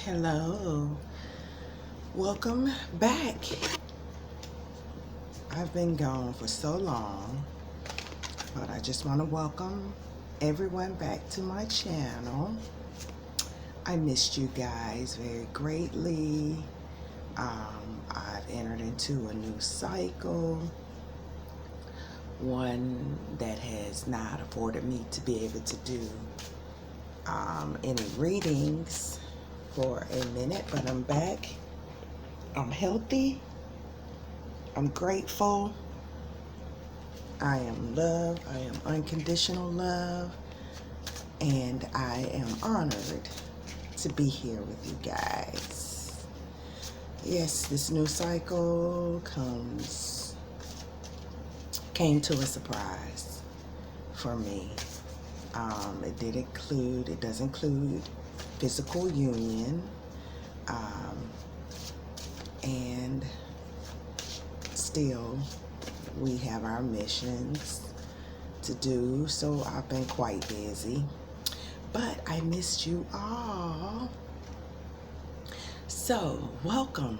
Hello, welcome back. I've been gone for so long, but I just want to welcome everyone back to my channel. I missed you guys very greatly. I've entered into a new cycle, one that has not afforded me to be able to do any readings for a minute, but I'm back. I'm healthy. I'm grateful. I am love. I am unconditional love. And I am honored to be here with you guys. Yes, this new cycle came to a surprise for me. It does include physical union. And still, we have our missions to do, so I've been quite busy. But I missed you all. So, welcome,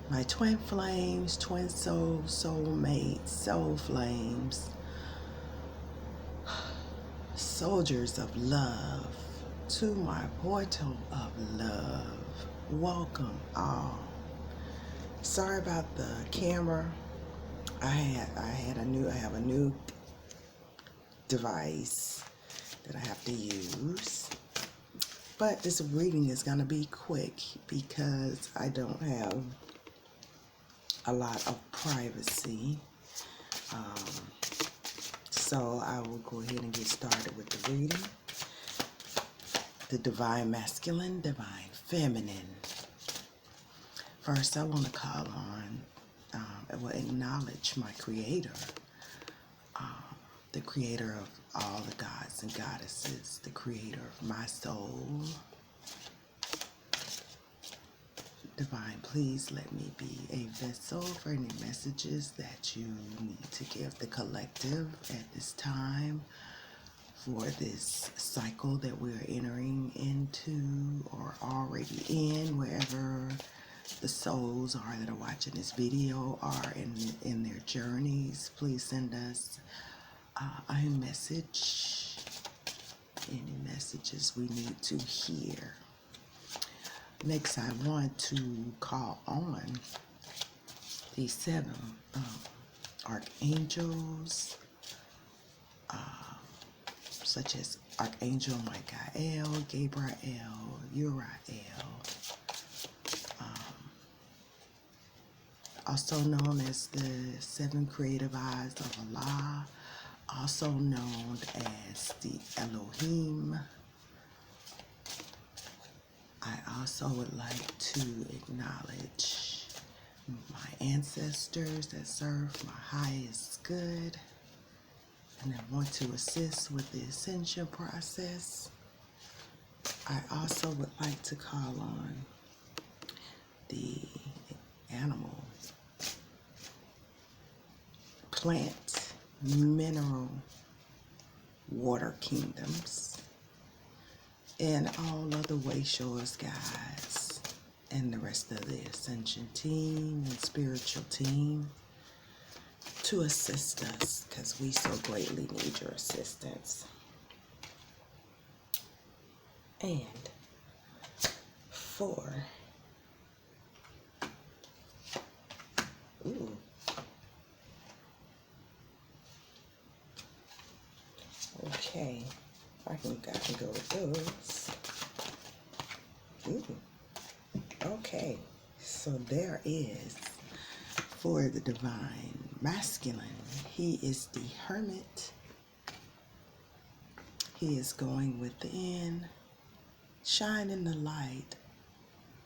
my twin flames, twin soul, soulmates, soul flames, soldiers of love, to my portal of love. Welcome all. Sorry about the camera. I have a new device that I have to use. But this reading is going to be quick because I don't have a lot of privacy. So I will go ahead and get started with the reading. The divine masculine, divine feminine. First, I want to call on, acknowledge my creator, the creator of all the gods and goddesses, the creator of my soul. Divine, please let me be a vessel for any messages that you need to give the collective at this time for this cycle that we're entering into or already in, wherever the souls are that are watching this video are in their journeys. Please send us a message, any messages we need to hear. Next, I want to call on the 7 archangels, such as Archangel Michael, Gabriel, Uriel, also known as the 7 creative eyes of Allah, also known as the Elohim. I also would like to acknowledge my ancestors that serve my highest good and that want to assist with the ascension process. I also would like to call on the animal, plant, mineral, water kingdoms, and all other way showers, guys, and the rest of the ascension team and spiritual team to assist us, because we so greatly need your assistance. And for okay, I can go with those. Okay, so there is, for the divine masculine, he is the hermit. He is going within, shining the light,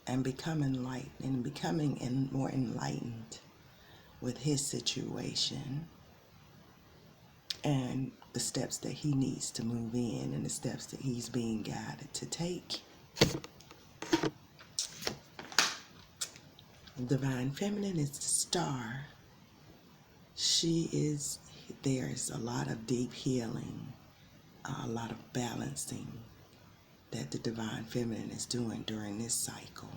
and becoming light and becoming more enlightened with his situation and the steps that he needs to move in and the steps that he's being guided to take. Divine feminine is the star. There's a lot of deep healing, a lot of balancing that the Divine Feminine is doing during this cycle.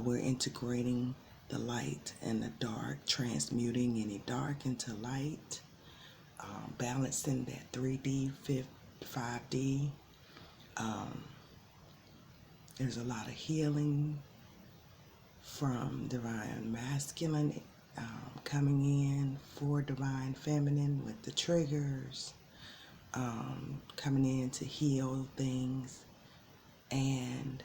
We're integrating the light and the dark, transmuting any dark into light, balancing that 3D, 5D. There's a lot of healing from Divine Masculine coming in for Divine Feminine with the triggers, coming in to heal things. And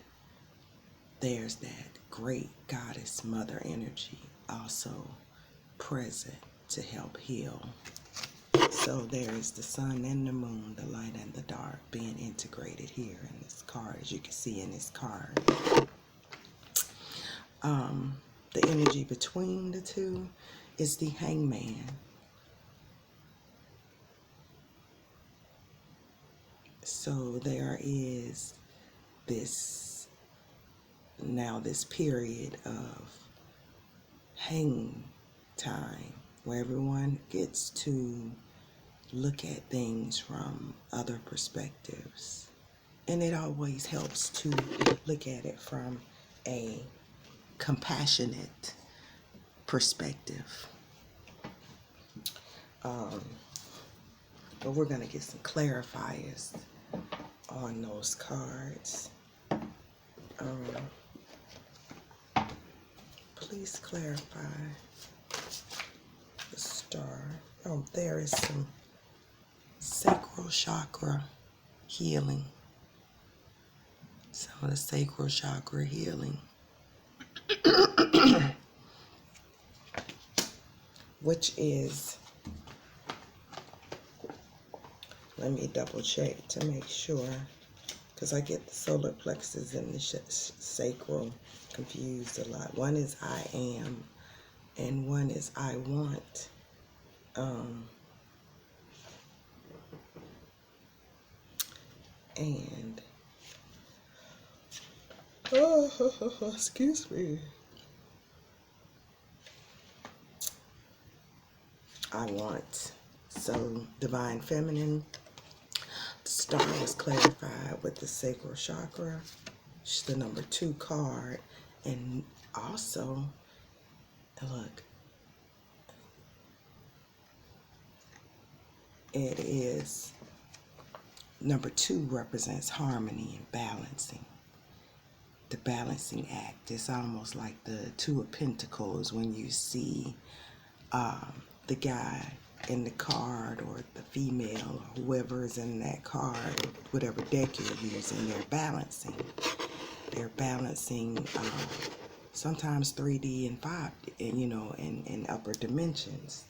there's that great Goddess Mother energy also present to help heal. So there is the sun and the moon, the light and the dark being integrated here in this card, as you can see in this card. The energy between the two is the Hangman. So there is this period of hang time where everyone gets to look at things from other perspectives. And it always helps to look at it from a compassionate perspective. But we're going to get some clarifiers on those cards. Please clarify the star. Oh, there is some sacral chakra healing. Some of the sacral chakra healing. Which is, let me double check to make sure, because I get the solar plexus and the sacral confused a lot. One is I am, and one is I want. Excuse me. I want. So Divine Feminine, the star was clarified with the sacral chakra. It's the number 2 card. And also, look, it is number 2 represents harmony and balancing. The balancing act. It's almost like the 2 of Pentacles when you see the guy in the card, or the female, or whoever is in that card, or whatever deck you're using. They're balancing. They're balancing sometimes 3D and 5D, and in upper dimensions.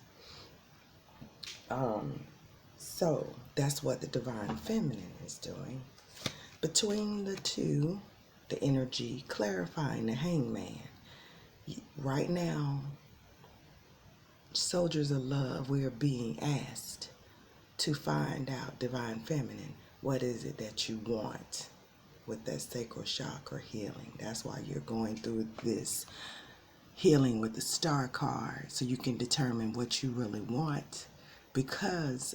So that's what the Divine Feminine is doing. Between the two, the energy clarifying the Hangman. Right now, soldiers of love, we are being asked to find out, Divine Feminine, what is it that you want with that sacral chakra healing. That's why you're going through this healing with the star card, so you can determine what you really want, because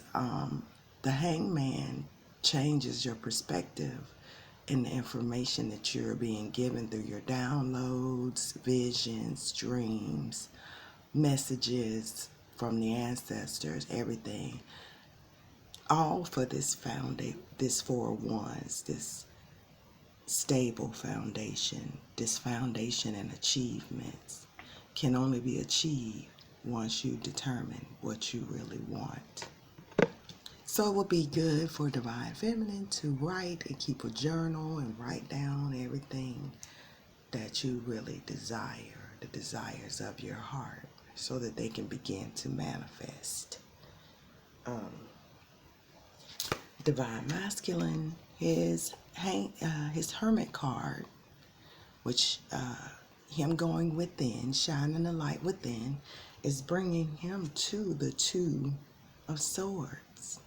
the Hangman changes your perspective and the information that you're being given through your downloads, visions, dreams, messages from the ancestors, everything, all for this this 4 of Wands, this stable foundation. This foundation and achievements can only be achieved once you determine what you really want. So it would be good for Divine Feminine to write and keep a journal and write down everything that you really desire, the desires of your heart, so that they can begin to manifest. Divine Masculine, his Hermit card, which him going within, shining the light within, is bringing him to the 2 of Swords,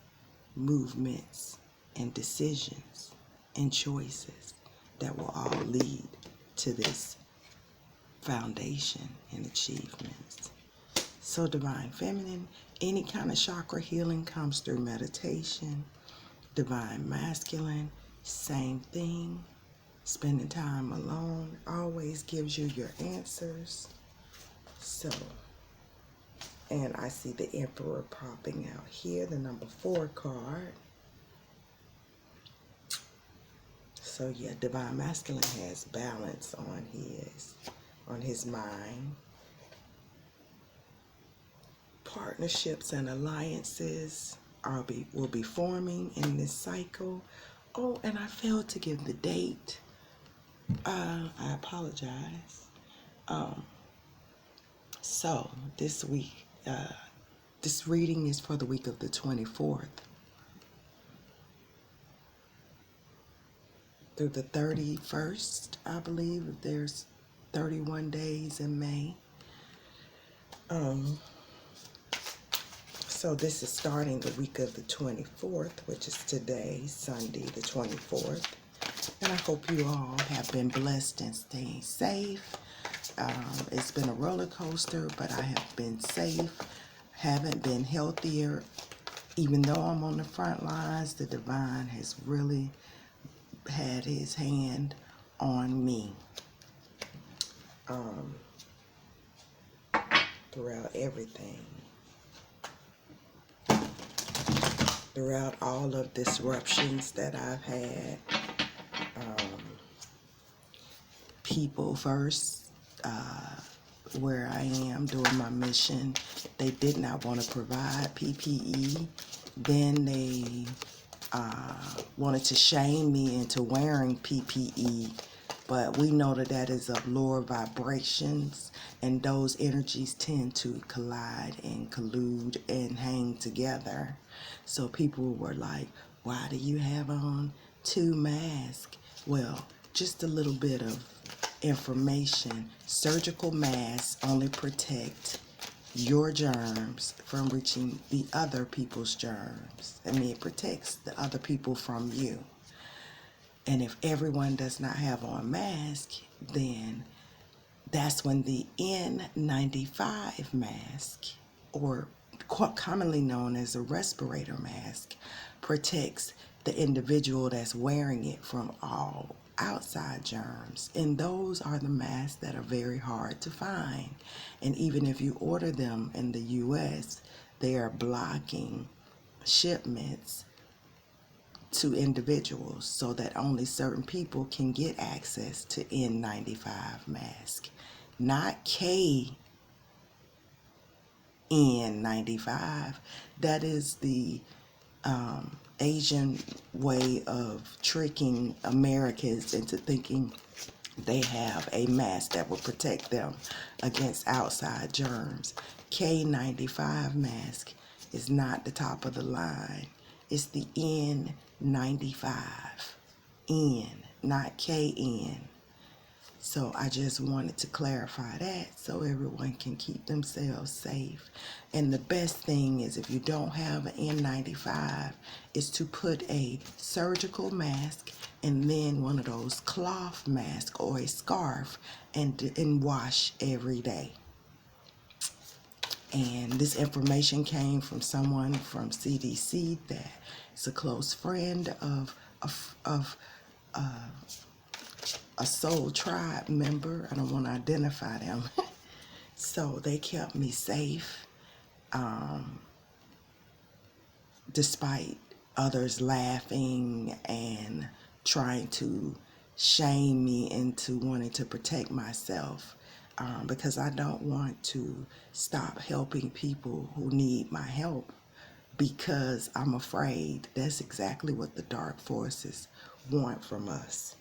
movements and decisions and choices that will all lead to this foundation and achievements. So Divine Feminine, any kind of chakra healing comes through meditation. Divine Masculine, Same thing. Spending time alone always gives you your answers. So, and I see the Emperor popping out here, the number 4 card. So yeah, Divine Masculine has balance on his mind. Partnerships and alliances will be forming in this cycle. Oh, and I failed to give the date. I apologize. So this week, this reading is for the week of the 24th through the 31st, I believe. There's 31 days in May. So this is starting the week of the 24th, which is today, Sunday, the 24th. And I hope you all have been blessed and staying safe. It's been a roller coaster, but I have been safe, haven't been healthier. Even though I'm on the front lines, the Divine has really had his hand on me throughout everything. Throughout all of disruptions that I've had. People first, where I am doing my mission, they did not want to provide PPE. Then they wanted to shame me into wearing PPE. But we know that that is of lower vibrations, and those energies tend to collide and collude and hang together. So people were like, why do you have on 2 masks? Well, just a little bit of information. Surgical masks only protect your germs from reaching the other people's germs. I mean, it protects the other people from you. And if everyone does not have on mask, then that's when the N95 mask, or commonly known as a respirator mask, protects the individual that's wearing it from all outside germs. And those are the masks that are very hard to find. And even if you order them in the US, they are blocking shipments to individuals so that only certain people can get access to N95 mask, not KN95. That is the Asian way of tricking Americans into thinking they have a mask that will protect them against outside germs. K95 mask is not the top of the line. It's the N95. N, not KN. So I just wanted to clarify that so everyone can keep themselves safe. And the best thing is, if you don't have an N95, is to put a surgical mask and then one of those cloth masks or a scarf and wash every day. And this information came from someone from CDC that is a close friend of a Soul Tribe member. I don't want to identify them. So they kept me safe, despite others laughing and trying to shame me into wanting to protect myself, because I don't want to stop helping people who need my help, because I'm afraid that's exactly what the dark forces want from us.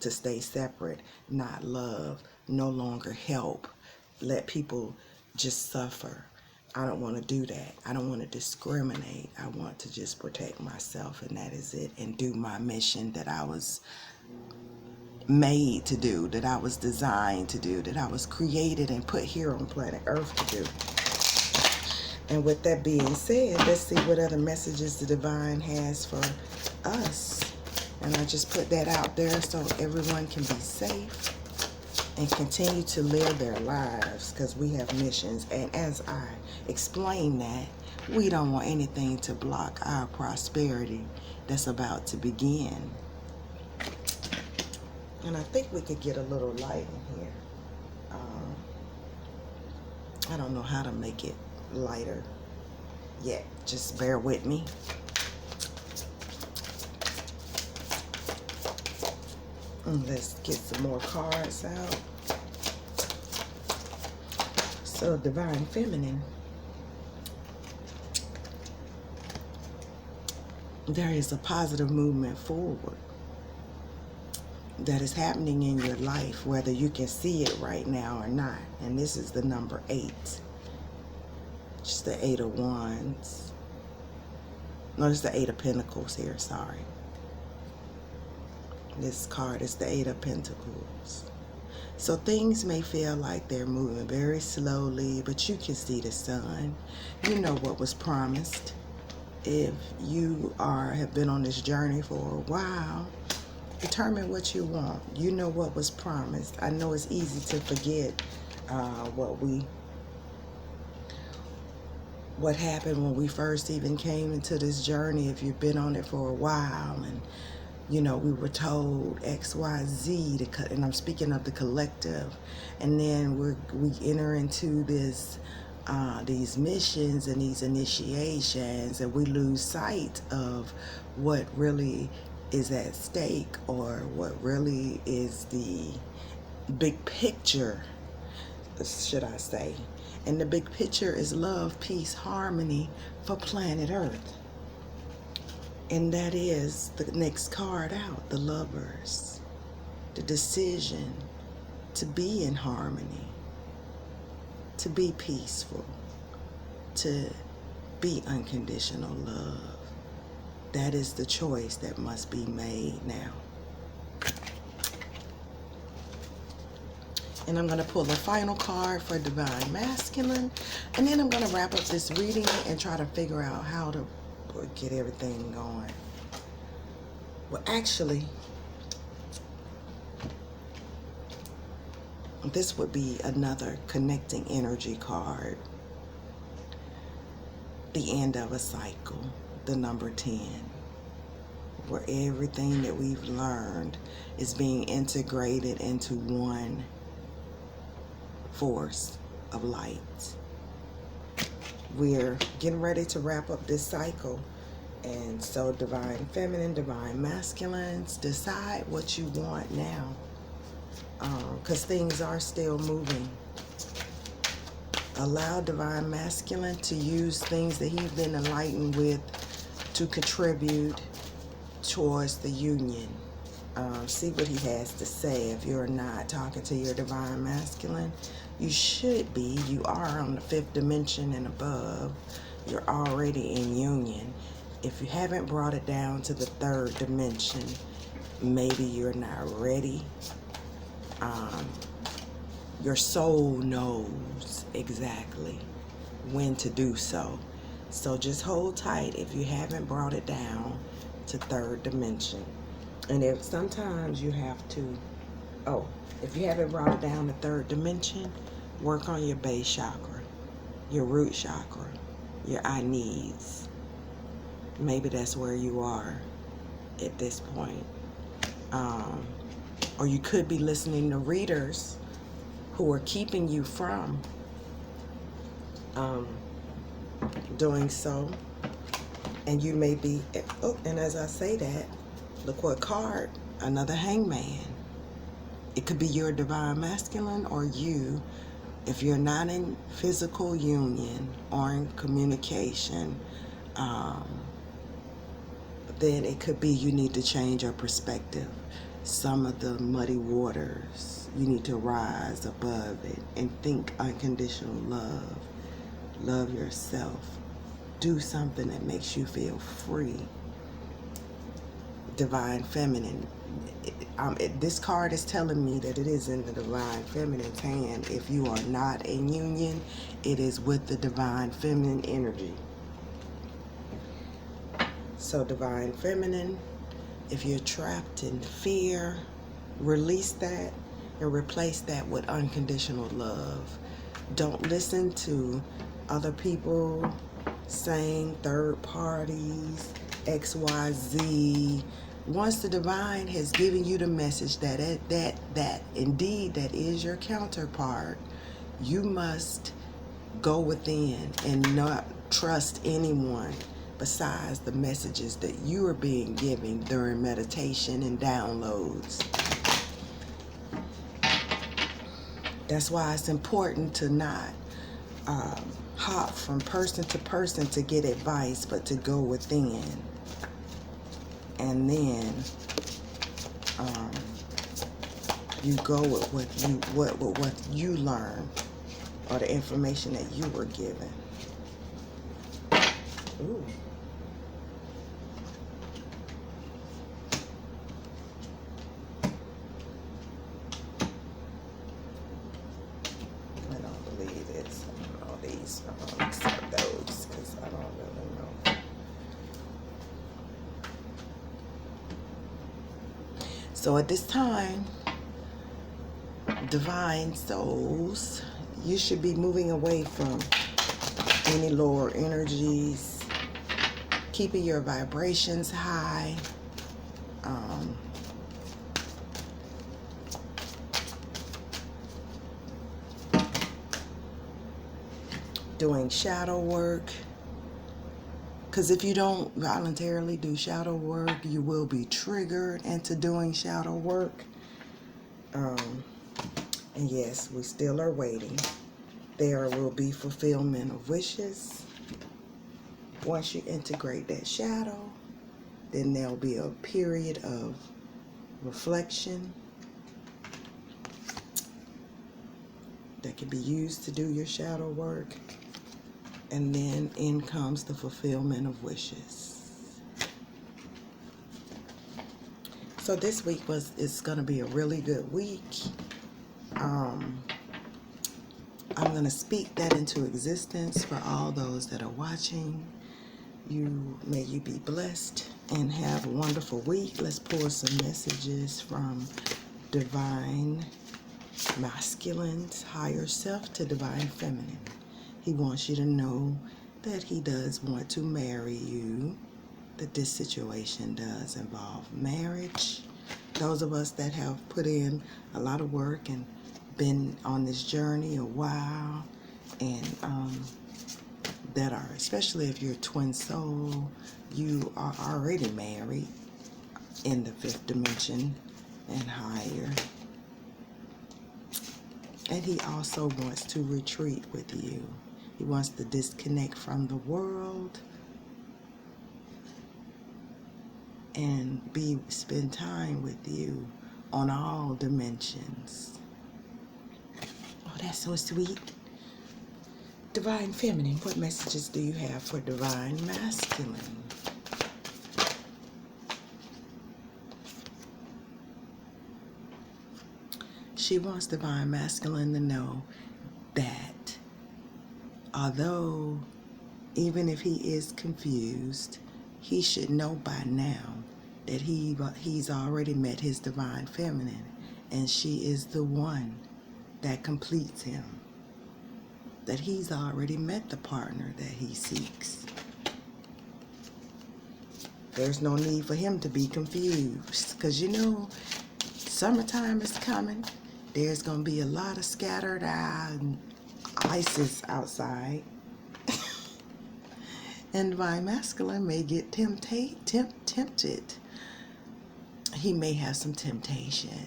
To stay separate, not love, no longer help, let people just suffer. I don't want to do that. I don't want to discriminate. I want to just protect myself, and that is it, and do my mission that I was made to do, that I was designed to do, that I was created and put here on planet Earth to do. And with that being said, let's see what other messages the Divine has for us. And I just put that out there so everyone can be safe and continue to live their lives, because we have missions. And as I explain that, We don't want anything to block our prosperity that's about to begin. And I think we could get a little light in here. I don't know how to make it lighter yet. Just bear with me. And let's get some more cards out. So, Divine Feminine. There is a positive movement forward that is happening in your life, whether you can see it right now or not. And this is the number 8. Just the 8 of Wands. No, it's the 8 of Pentacles here, sorry. This card is the 8 of Pentacles. So things may feel like they're moving very slowly, but you can see the sun. You know what was promised. If you have been on this journey for a while, determine what you want. You know what was promised. I know it's easy to forget what happened when we first even came into this journey. If you've been on it for a while, and you know, we were told X, Y, Z, and I'm speaking of the collective, and then we enter into this these missions and these initiations, and we lose sight of what really is at stake, or what really is the big picture, should I say. And the big picture is love, peace, harmony for planet Earth. And that is the next card out, the Lovers. The decision to be in harmony, to be peaceful, to be unconditional love. That is the choice that must be made now. And I'm going to pull a final card for Divine Masculine. And then I'm going to wrap up this reading and try to figure out how to get everything going. Well, actually, this would be another connecting energy card. The end of a cycle, the number 10, where everything that we've learned is being integrated into one force of light. We're getting ready to wrap up this cycle. And so Divine Feminine, Divine Masculines, decide what you want now. Because things are still moving. Allow Divine Masculine to use things that he's been enlightened with to contribute towards the union. See what he has to say. If you're not talking to your Divine Masculine, you should be. You are on the 5th dimension and above. You're already in union. If you haven't brought it down to the 3rd dimension, maybe you're not ready. Your soul knows exactly when to do so. So just hold tight if you haven't brought it down to 3rd dimension. And if sometimes you have to, if you haven't brought it down to 3rd dimension, work on your base chakra, your root chakra, your eye needs. Maybe that's where you are at this point. Or you could be listening to readers who are keeping you from doing so. And you may be, and as I say that, look what card, another Hangman. It could be your Divine Masculine or you. If you're not in physical union or in communication, then it could be you need to change your perspective. Some of the muddy waters, you need to rise above it and think unconditional love. Love yourself. Do something that makes you feel free. Divine Feminine. This card is telling me that it is in the Divine Feminine's hand. If you are not in union, it is with the Divine Feminine energy. So Divine Feminine, if you're trapped in fear, release that and replace that with unconditional love. Don't listen to other people saying third parties, XYZ. Once the divine has given you the message that indeed that is your counterpart, you must go within and not trust anyone besides the messages that you are being given during meditation and downloads. That's why it's important to not hop from person to person to get advice, but to go within. And then you go with what you learn, or the information that you were given. Ooh. I don't believe it's all these except those, because I don't really know. So at this time, divine souls, you should be moving away from any lower energies, keeping your vibrations high. Doing shadow work, because if you don't voluntarily do shadow work, you will be triggered into doing shadow work. And yes, we still are waiting. There will be fulfillment of wishes. Once you integrate that shadow, then there'll be a period of reflection that can be used to do your shadow work. And then in comes the fulfillment of wishes. So this week it's going to be a really good week. I'm going to speak that into existence for all those that are watching. May you be blessed and have a wonderful week. Let's pull some messages from Divine Masculine's higher self to Divine Feminine. He wants you to know that he does want to marry you, that this situation does involve marriage. Those of us that have put in a lot of work and been on this journey a while, and that are, especially if you're a twin soul, you are already married in the fifth dimension and higher. And he also wants to retreat with you. He wants to disconnect from the world and spend time with you on all dimensions. Oh, that's so sweet. Divine Feminine, what messages do you have for Divine Masculine? She wants Divine Masculine to know that although even if he is confused, he should know by now that he's already met his Divine Feminine, and she is the one that completes him. That he's already met the partner that he seeks. There's no need for him to be confused, because summertime is coming. There's going to be a lot of scattered ices outside. And Divine Masculine may get tempted. He may have some temptation,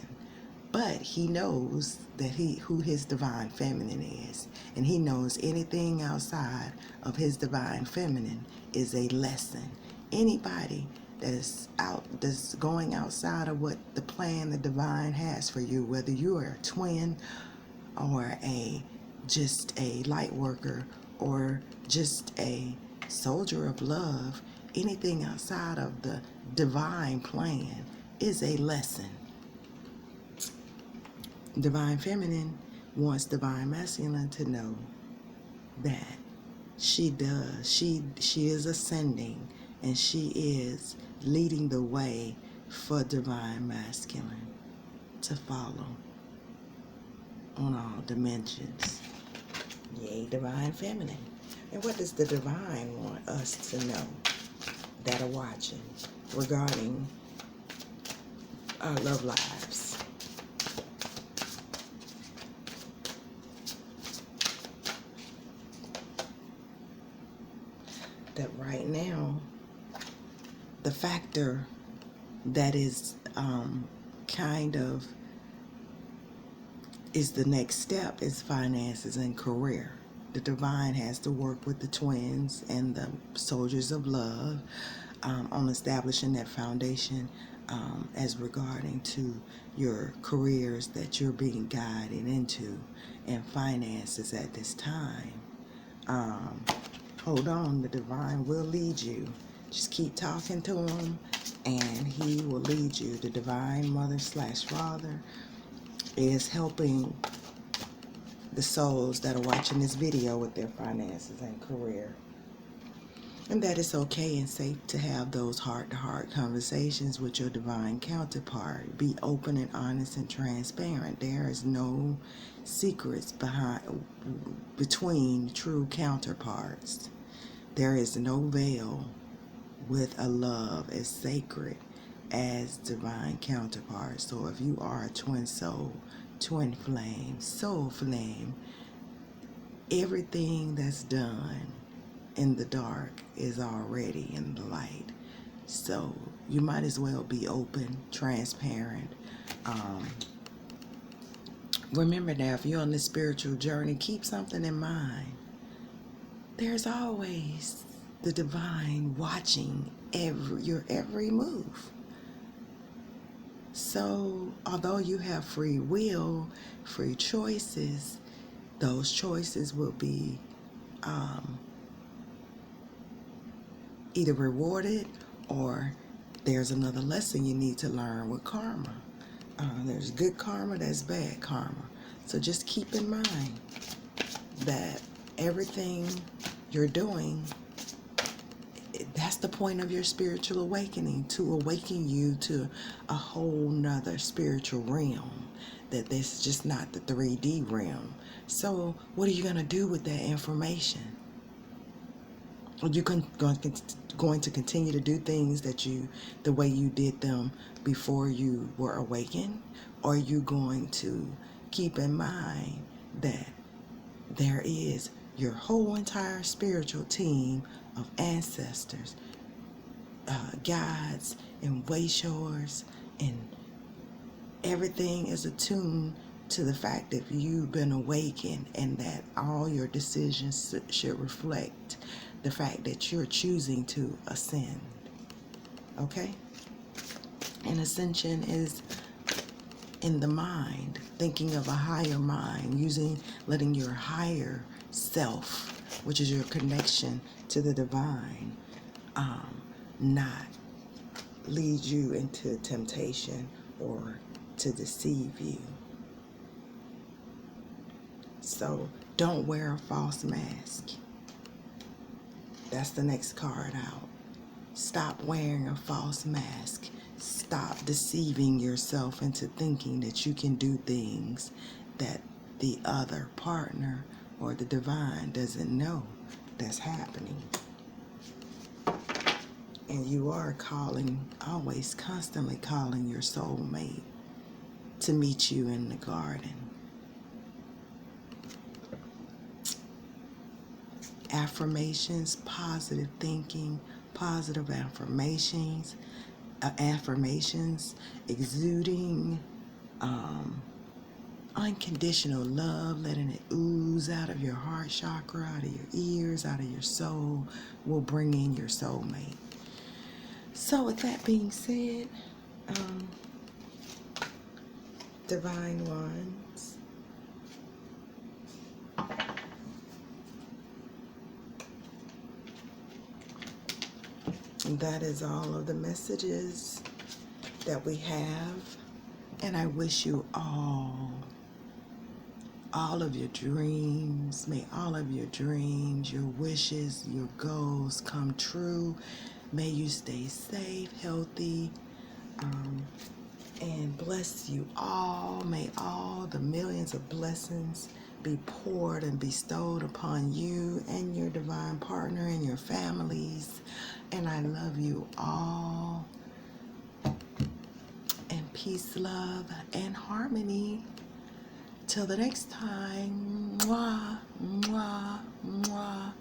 but he knows that who his Divine Feminine is, and he knows anything outside of his Divine Feminine is a lesson. Anybody that's going outside of what the plan the divine has for you, whether you are a twin or just a light worker or just a soldier of love, anything outside of the divine plan is a lesson. Divine Feminine wants Divine Masculine to know that she is ascending, and she is leading the way for Divine Masculine to follow on all dimensions. Yay, Divine Feminine. And what does the divine want us to know that are watching regarding our love lives? That right now, the factor that is kind of is the next step is finances and career. The divine has to work with the twins and the soldiers of love on establishing that foundation as regarding to your careers that you're being guided into, and finances at this time. Hold on, the divine will lead you. Just keep talking to him and he will lead you. The divine mother/father is helping the souls that are watching this video with their finances and career. And that it's okay and safe to have those heart-to-heart conversations with your divine counterpart. Be open and honest and transparent. There is no secrets between true counterparts. There is no veil with a love as sacred as divine counterparts. So if you are a twin soul, twin flame, soul flame, everything that's done in the dark is already in the light. So you might as well be open, transparent. Remember that if you're on this spiritual journey, keep something in mind. There's always the divine watching your every move. So although you have free will, free choices, those choices will be either rewarded or there's another lesson you need to learn with karma. There's good karma, there's bad karma. So just keep in mind that everything you're doing, that's the point of your spiritual awakening, to awaken you to a whole nother spiritual realm, that this is just not the 3D realm. So what are you going to do with that information? Are you going to continue to do things the way you did them before you were awakened? Or are you going to keep in mind that there is your whole entire spiritual team of ancestors, guides, and way showers, and everything is attuned to the fact that you've been awakened, and that all your decisions should reflect the fact that you're choosing to ascend. Okay? And ascension is in the mind, thinking of a higher mind, letting your higher self, which is your connection to the divine, not lead you into temptation or to deceive you. So don't wear a false mask. That's the next card out. Stop wearing a false mask. Stop deceiving yourself into thinking that you can do things that the other partner or the divine doesn't know that's happening. And you are always constantly calling your soulmate to meet you in the garden. Affirmations, positive thinking, positive affirmations, exuding unconditional love, letting it ooze out of your heart chakra, out of your ears, out of your soul, will bring in your soulmate. So with that being said, divine ones, and that is all of the messages that we have. And I wish you all of your dreams, may all of your dreams, your wishes, your goals come true. May you stay safe, healthy, and bless you all. May all the millions of blessings be poured and bestowed upon you and your divine partner and your families. And I love you all. And peace, love, and harmony. Till the next time. Mwah, mwah, mwah.